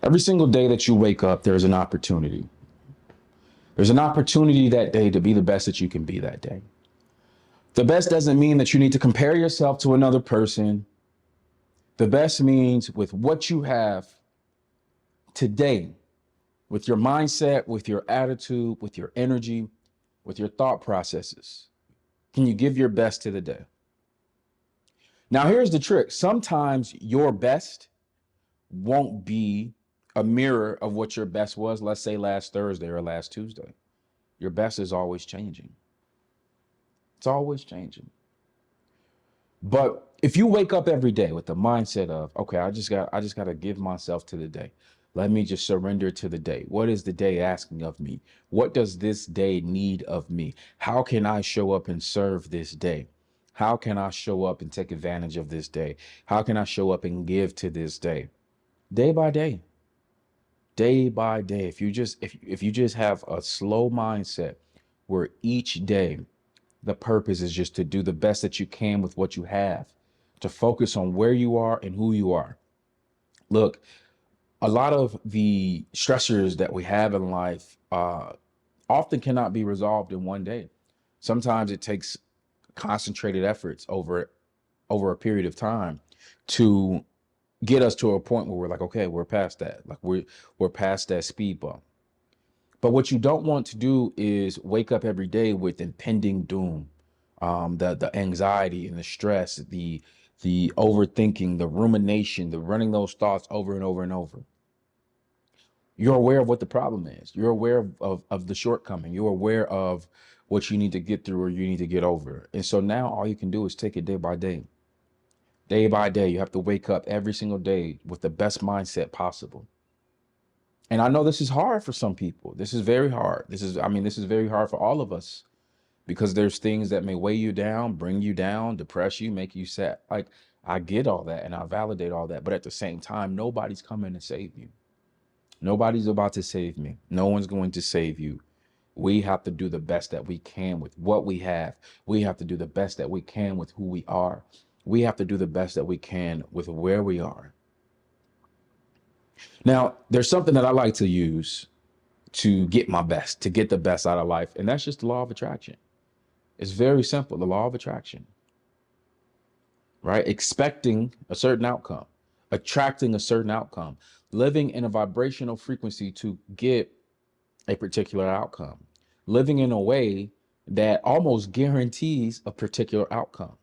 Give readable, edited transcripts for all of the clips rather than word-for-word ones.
Every single day that you wake up, there's an opportunity. There's an opportunity that day to be the best that you can be that day. The best doesn't mean that you need to compare yourself to another person. The best means with what you have today, with your mindset, with your attitude, with your energy, with your thought processes, can you give your best to the day? Now, here's the trick. Sometimes your best won't be a mirror of what your best was, let's say last Thursday or last Tuesday. Your best is always changing. It's always changing. But if you wake up every day with the mindset of, okay, I just got to give myself to the day. Let me just surrender to the day. What is the day asking of me? What does this day need of me? How can I show up and serve this day? How can I show up and take advantage of this day? How can I show up and give to this day? Day by day, day by day. If you just have a slow mindset where each day the purpose is just to do the best that you can with what you have, to focus on where you are and who you are. Look, a lot of the stressors that we have in life often cannot be resolved in one day. Sometimes it takes concentrated efforts over a period of time to get us to a point where we're like, okay, we're past that. Like we're past that speed bump. But what you don't want to do is wake up every day with impending doom, the anxiety and the stress, the overthinking, the rumination, the running those thoughts over and over and over. You're aware of what the problem is. You're aware of the shortcoming. You're aware of what you need to get through or you need to get over. And so now all you can do is take it day by day. Day by day, you have to wake up every single day with the best mindset possible. And I know this is hard for some people. This is very hard. This is very hard for all of us because there's things that may weigh you down, bring you down, depress you, make you sad. Like, I get all that and I validate all that. But at the same time, nobody's coming to save you. Nobody's about to save me. No one's going to save you. We have to do the best that we can with what we have. We have to do the best that we can with who we are. We have to do the best that we can with where we are. Now, there's something that I like to use to get my best, to get the best out of life, and that's just the law of attraction. It's very simple, the law of attraction, right? Expecting a certain outcome, attracting a certain outcome, living in a vibrational frequency to get a particular outcome, living in a way that almost guarantees a particular outcome,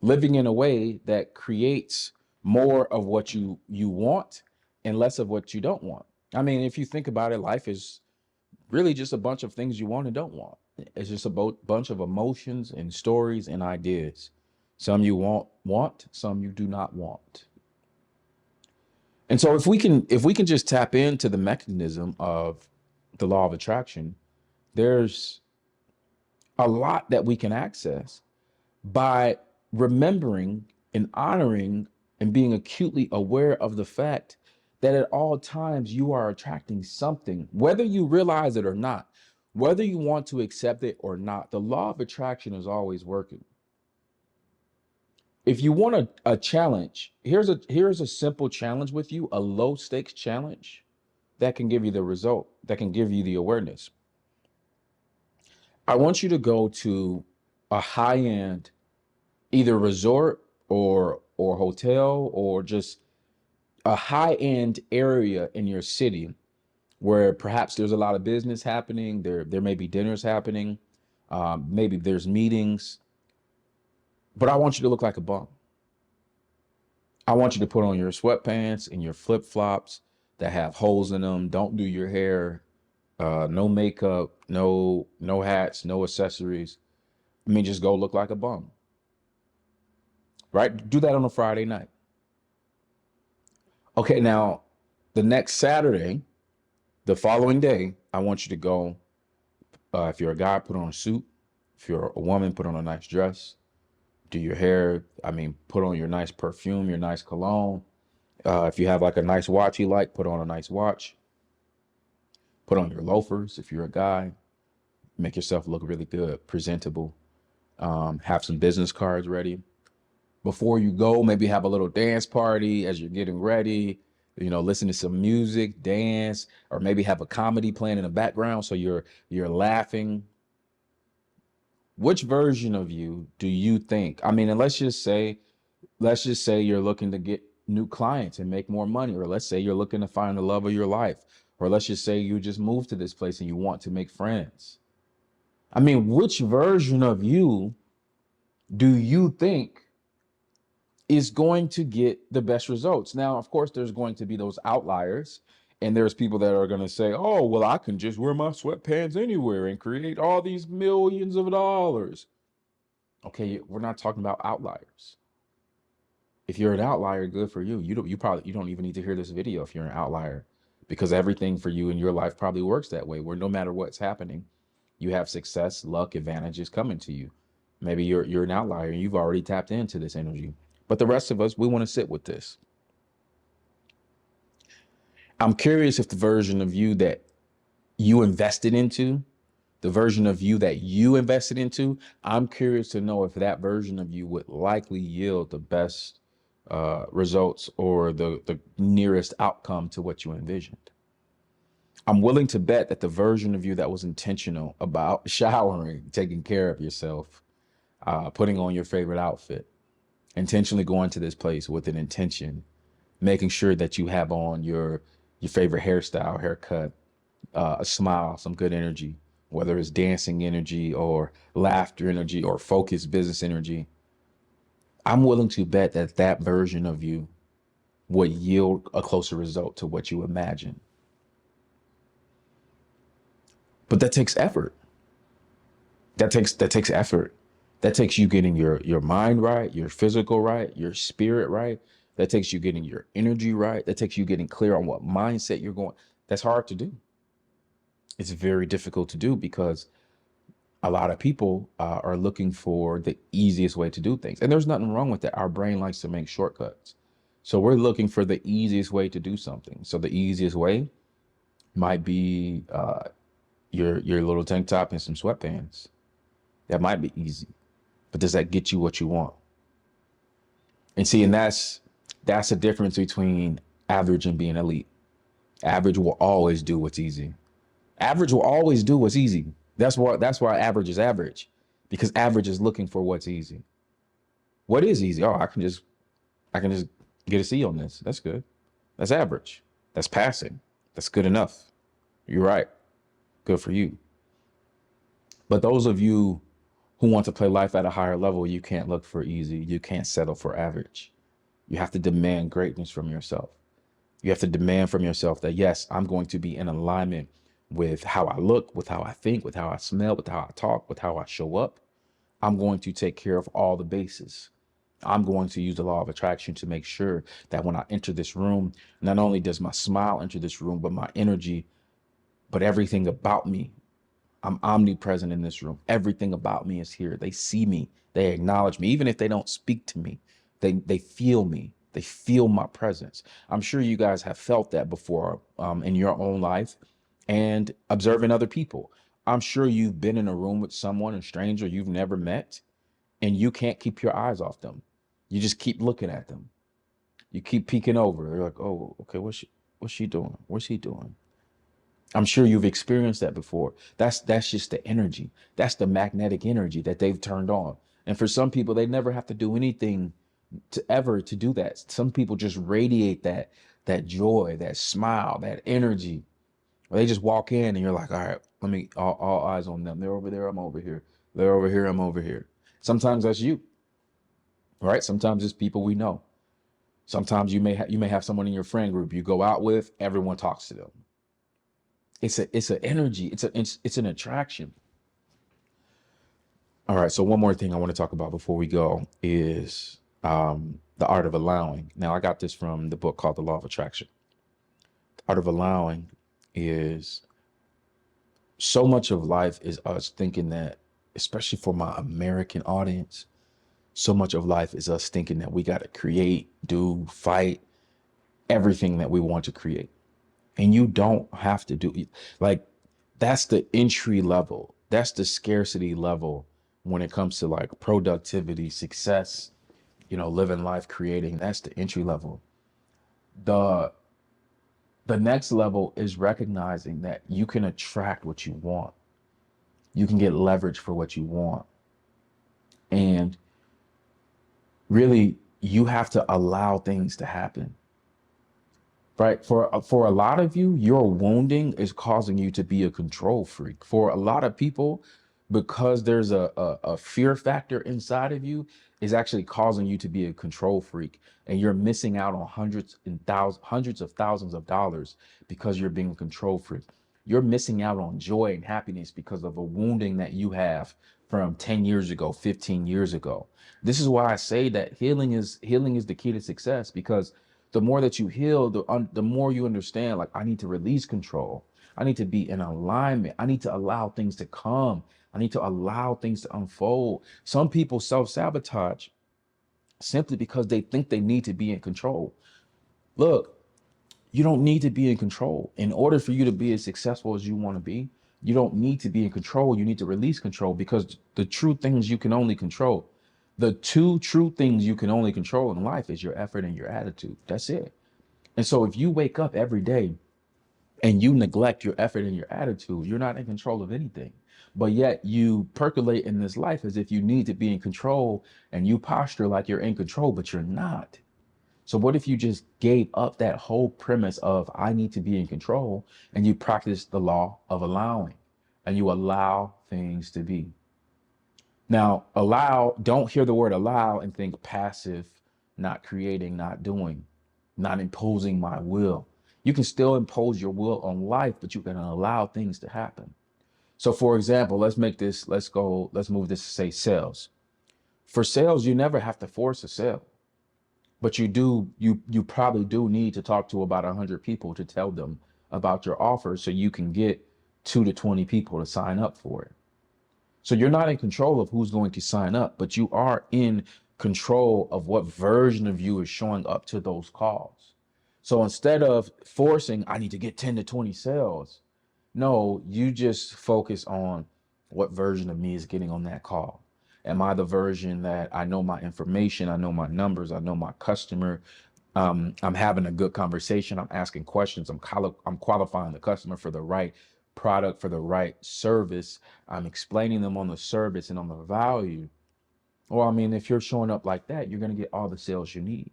living in a way that creates more of what you want and less of what you don't want. I mean, if you think about it, life is really just a bunch of things you want and don't want. It's just a bunch of emotions and stories and ideas. Some you want, some you do not want. And so if we can just tap into the mechanism of the law of attraction, there's a lot that we can access by remembering and honoring and being acutely aware of the fact that at all times you are attracting something, whether you realize it or not, whether you want to accept it or not. The law of attraction is always working. If you want a challenge, here's a simple challenge with you, a low stakes challenge that can give you the result, that can give you the awareness. I want you to go to a high end either resort or hotel or just a high end area in your city where perhaps there's a lot of business happening. There may be dinners happening. Maybe there's meetings. But I want you to look like a bum. I want you to put on your sweatpants and your flip flops that have holes in them. Don't do your hair. No makeup. No hats. No accessories. I mean, just go look like a bum. Right? Do that on a Friday night. Okay, now the next Saturday, the following day, I want you to go. If you're a guy, put on a suit. If you're a woman, put on a nice dress. Do your hair. I mean, put on your nice perfume, your nice cologne. If you have like a nice watch you like, put on a nice watch. Put on your loafers if you're a guy. Make yourself look really good, presentable. Have some business cards ready. Before you go, maybe have a little dance party as you're getting ready. listen to some music, dance, or maybe have a comedy playing in the background so you're laughing. Which version of you do you think? I mean, and let's just say you're looking to get new clients and make more money, or let's say you're looking to find the love of your life, or let's just say you just moved to this place and you want to make friends. I mean, which version of you do you think is going to get the best results? Now, of course, there's going to be those outliers, and there's people that are going to say, oh, well, I can just wear my sweatpants anywhere and create all these millions of dollars. Okay, we're not talking about outliers. If you're an outlier, good for you. You don't even need to hear this video if you're an outlier, because everything for you in your life probably works that way, where no matter what's happening, you have success, luck, advantages coming to you. Maybe you're an outlier and you've already tapped into this energy. But the rest of us, we want to sit with this. I'm curious if the version of you that you invested into, the version of you that you invested into, I'm curious to know if that version of you would likely yield the best results or the nearest outcome to what you envisioned. I'm willing to bet that the version of you that was intentional about showering, taking care of yourself, putting on your favorite outfit, intentionally going to this place with an intention, making sure that you have on your favorite hairstyle, haircut, a smile, some good energy, whether it's dancing energy or laughter energy or focused business energy. I'm willing to bet that that version of you would yield a closer result to what you imagine. But that takes effort. That takes effort. That takes you getting your mind right, your physical right, your spirit right. That takes you getting your energy right. That takes you getting clear on what mindset you're going. That's hard to do. It's very difficult to do because a lot of people are looking for the easiest way to do things. And there's nothing wrong with that. Our brain likes to make shortcuts. So we're looking for the easiest way to do something. So the easiest way might be your little tank top and some sweatpants. That might be easy. But does that get you what you want? And see, and that's the difference between average and being elite. Average will always do what's easy. Average will always do what's easy. That's why average is average, because average is looking for what's easy. What is easy? Oh, I can just get a C on this. That's good. That's average. That's passing. That's good enough. You're right. Good for you. But those of you who want to play life at a higher level, you can't look for easy. You can't settle for average. You have to demand greatness from yourself. You have to demand from yourself that, yes, I'm going to be in alignment with how I look, with how I think, with how I smell, with how I talk, with how I show up. I'm going to take care of all the bases. I'm going to use the law of attraction to make sure that when I enter this room, not only does my smile enter this room, but my energy, but everything about me. I'm omnipresent in this room. Everything about me is here. They see me. They acknowledge me. Even if they don't speak to me, they feel me. They feel my presence. I'm sure you guys have felt that before in your own life and observing other people. I'm sure you've been in a room with someone, a stranger you've never met, and you can't keep your eyes off them. You just keep looking at them. You keep peeking over. You're like, oh, okay, what's she doing? What's he doing? I'm sure you've experienced that before. That's just the energy. That's the magnetic energy that they've turned on. And for some people, they never have to do anything to do that. Some people just radiate that joy, that smile, that energy. Or they just walk in and you're like, all right, let me all eyes on them. They're over there, I'm over here. They're over here, I'm over here. Sometimes that's you, right? Sometimes it's people we know. Sometimes you may have someone in your friend group you go out with, everyone talks to them. It's an energy. It's an attraction. All right. So one more thing I want to talk about before we go is the art of allowing. Now I got this from the book called The Law of Attraction. The art of allowing is so much of life is us thinking that, especially for my American audience, so much of life is us thinking that we got to create, do, fight everything that we want to create. And you don't have to do like that's the entry level. That's the scarcity level when it comes to like productivity, success, living life, creating. That's the entry level. The The next level is recognizing that you can attract what you want. You can get leverage for what you want. And really, you have to allow things to happen. Right. For a lot of you, your wounding is causing you to be a control freak. For a lot of people, because there's a fear factor inside of you, is actually causing you to be a control freak. And you're missing out on hundreds of thousands of dollars because you're being a control freak. You're missing out on joy and happiness because of a wounding that you have from 10 years ago, 15 years ago. This is why I say that healing is the key to success, because the more that you heal, the more you understand, like, I need to release control. I need to be in alignment. I need to allow things to come. I need to allow things to unfold. Some people self-sabotage simply because they think they need to be in control. Look, you don't need to be in control. In order for you to be as successful as you want to be, you don't need to be in control. You need to release control, because the true things you can only control, the two true things you can only control in life is your effort and your attitude. That's it. And so if you wake up every day and you neglect your effort and your attitude, you're not in control of anything. But yet you percolate in this life as if you need to be in control, and you posture like you're in control, but you're not. So what if you just gave up that whole premise of I need to be in control, and you practice the law of allowing, and you allow things to be? Now, allow, don't hear the word allow and think passive, not creating, not doing, not imposing my will. You can still impose your will on life, but you can allow things to happen. So for example, let's move this to say sales. For sales, you never have to force a sale. But you probably do need to talk to about 100 people to tell them about your offer so you can get 2 to 20 people to sign up for it. So you're not in control of who's going to sign up, but you are in control of what version of you is showing up to those calls. So instead of forcing, I need to get 10 to 20 sales, no, you just focus on what version of me is getting on that call. Am I the version that I know my information, I know my numbers, I know my customer, I'm having a good conversation, I'm asking questions, I'm qualifying the customer for the right product, for the right service, I'm explaining them on the service and on the value. Well, I mean, if you're showing up like that, you're going to get all the sales you need.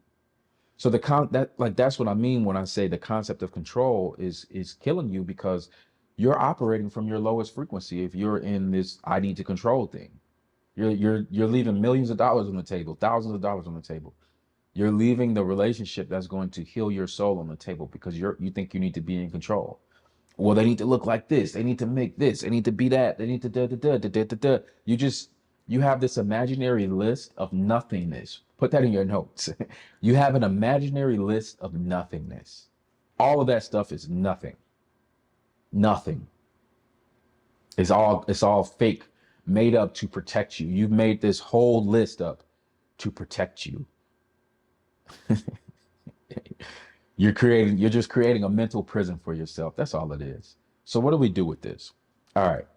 So that's what I mean when I say the concept of control is killing you, because you're operating from your lowest frequency. If you're in this I need to control thing, you're leaving millions of dollars on the table, thousands of dollars on the table. You're leaving the relationship that's going to heal your soul on the table because you think you need to be in control. Well, they need to look like this. They need to make this. They need to be that. They need to da da da da da da da. You have this imaginary list of nothingness. Put that in your notes. You have an imaginary list of nothingness. All of that stuff is nothing. Nothing. It's all fake, made up to protect you. You've made this whole list up to protect you. You're just creating a mental prison for yourself. That's all it is. So what do we do with this? All right.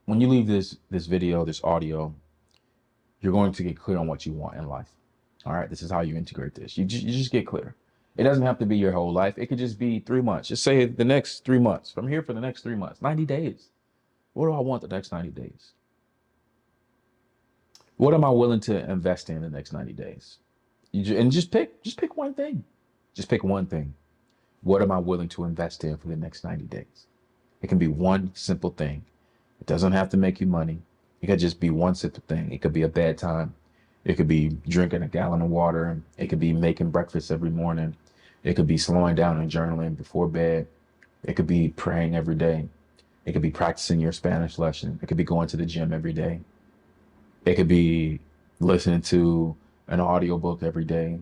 When you leave this video, this audio, you're going to get clear on what you want in life. All right. This is how you integrate this. You just get clear. It doesn't have to be your whole life. It could just be 3 months. Just say the next 3 months. From here for the next 3 months, 90 days. What do I want the next 90 days? What am I willing to invest in the next 90 days? And just pick one thing. Just pick one thing. What am I willing to invest in for the next 90 days? It can be one simple thing. It doesn't have to make you money. It could just be one simple thing. It could be a bedtime. It could be drinking a gallon of water. It could be making breakfast every morning. It could be slowing down and journaling before bed. It could be praying every day. It could be practicing your Spanish lesson. It could be going to the gym every day. It could be listening to an audiobook every day.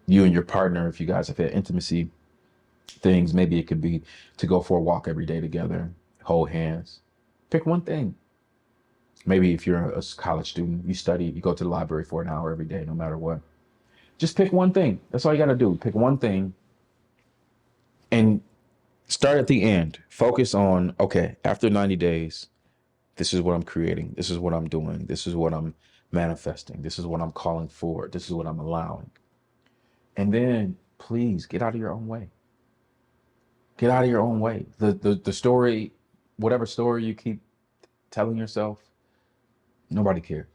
You and your partner, if you guys have had intimacy things, maybe it could be to go for a walk every day together, hold hands. Pick one thing. Maybe if you're a college student, you study, you go to the library for an hour every day, no matter what. Just pick one thing. That's all you got to do. Pick one thing and start at the end. Focus on, okay, after 90 days, this is what I'm creating. This is what I'm doing. This is what I'm manifesting. This is what I'm calling for. This is what I'm allowing. And then please get out of your own way. Get out of your own way. The story, whatever story you keep telling yourself, nobody cares.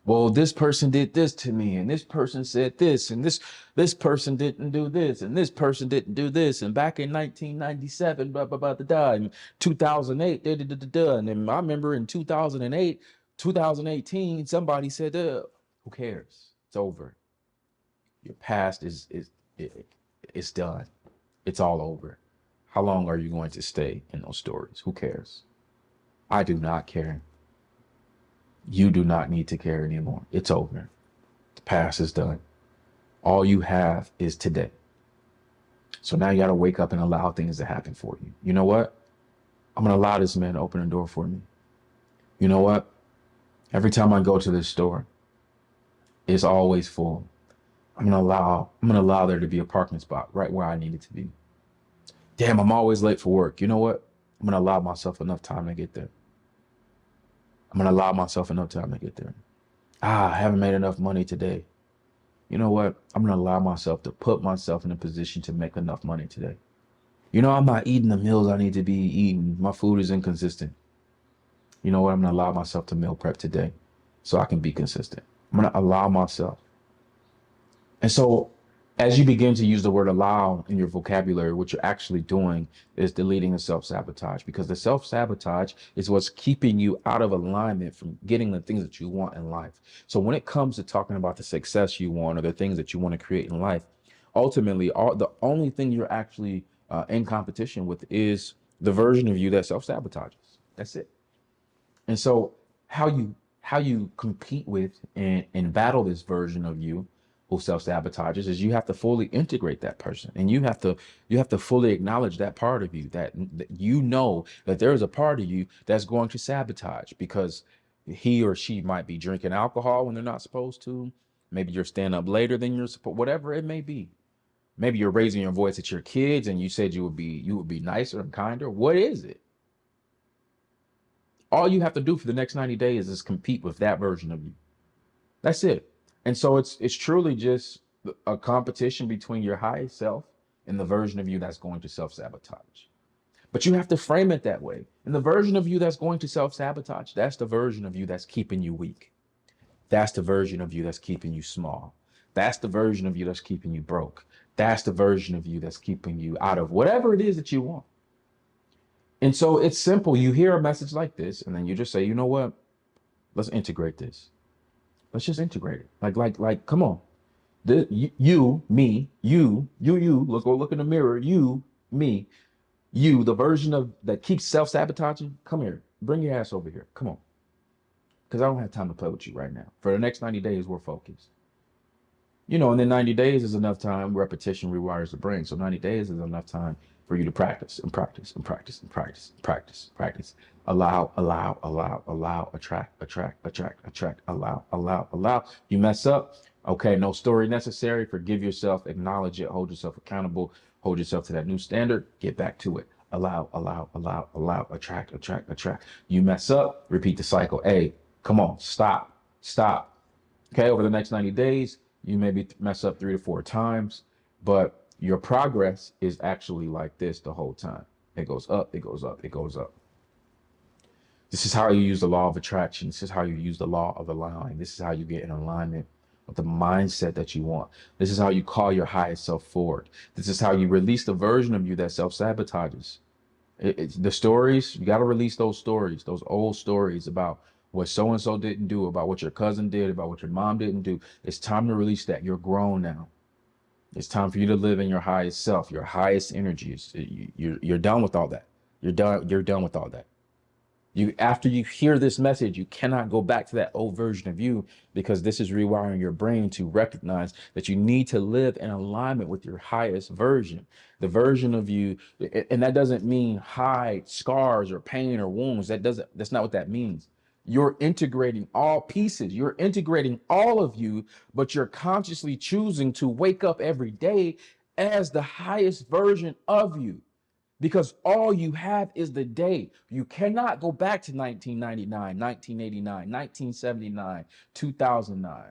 Well, this person did this to me, and this person said this, and this person didn't do this, and this person didn't do this, and back in 1997, blah blah blah, da, and 2008, da da da da da, and then I remember in 2008, 2018, somebody said, "Who cares? It's over. Your past it's done. It's all over. How long are you going to stay in those stories? Who cares? I do not care. You do not need to care anymore. It's over. The past is done. All you have is today. So now you got to wake up and allow things to happen for you. You know what? I'm going to allow this man to open the door for me. You know what? Every time I go to this store, it's always full. I'm going to allow there to be a parking spot right where I need it to be. Damn, I'm always late for work. You know what? I'm going to allow myself enough time to get there. I'm going to allow myself enough time to get there. I haven't made enough money today. You know what? I'm going to allow myself to put myself in a position to make enough money today. You know, I'm not eating the meals I need to be eating. My food is inconsistent. You know what? I'm going to allow myself to meal prep today so I can be consistent. I'm going to allow myself. And so as you begin to use the word allow in your vocabulary, what you're actually doing is deleting the self-sabotage, because the self-sabotage is what's keeping you out of alignment from getting the things that you want in life. So when it comes to talking about the success you want or the things that you want to create in life, ultimately, the only thing you're actually in competition with is the version of you that self-sabotages. That's it. And so how you compete with and battle this version of you who self-sabotages is you have to fully integrate that person, and you have to fully acknowledge that part of you that you know that there is a part of you that's going to sabotage because he or she might be drinking alcohol when they're not supposed to. Maybe you're staying up later than you're supposed, whatever it may be. Maybe you're raising your voice at your kids and you said you would be nicer and kinder. What is it? All you have to do for the next 90 days is compete with that version of you. That's it. And so it's truly just a competition between your highest self and the version of you that's going to self-sabotage. But you have to frame it that way. And the version of you that's going to self-sabotage, that's the version of you that's keeping you weak. That's the version of you that's keeping you small. That's the version of you that's keeping you broke. That's the version of you that's keeping you out of whatever it is that you want. And so it's simple. You hear a message like this, and then you just say, you know what? Let's integrate this. Let's just integrate it. Like, come on. Me, you, look in the mirror. You, me, you, the version of that keeps self-sabotaging. Come here. Bring your ass over here. Come on. Because I don't have time to play with you right now. For the next 90 days, we're focused. And then 90 days is enough time. Repetition rewires the brain. So 90 days is enough time for you to practice and practice and practice and practice, practice. Allow, attract, allow. You mess up. Okay, no story necessary. Forgive yourself, acknowledge it, hold yourself accountable, hold yourself to that new standard, get back to it. Allow, attract. You mess up, repeat the cycle. Hey, come on, stop. Okay, over the next 90 days, you maybe mess up 3 to 4 times, but your progress is actually like this the whole time. It goes up, it goes up, it goes up. This is how you use the law of attraction. This is how you use the law of allowing. This is how you get in alignment with the mindset that you want. This is how you call your highest self forward. This is how you release the version of you that self-sabotages. The stories, you got to release those stories, those old stories about what so-and-so didn't do, about what your cousin did, about what your mom didn't do. It's time to release that. You're grown now. It's time for you to live in your highest self, your highest energies. You're done with all that. You're done with all that. After you hear this message, you cannot go back to that old version of you, because this is rewiring your brain to recognize that you need to live in alignment with your highest version, the version of you. And that doesn't mean hide scars or pain or wounds. That's not what that means. You're integrating all pieces. You're integrating all of you, but you're consciously choosing to wake up every day as the highest version of you. Because all you have is the day. You cannot go back to 1999, 1989, 1979, 2009.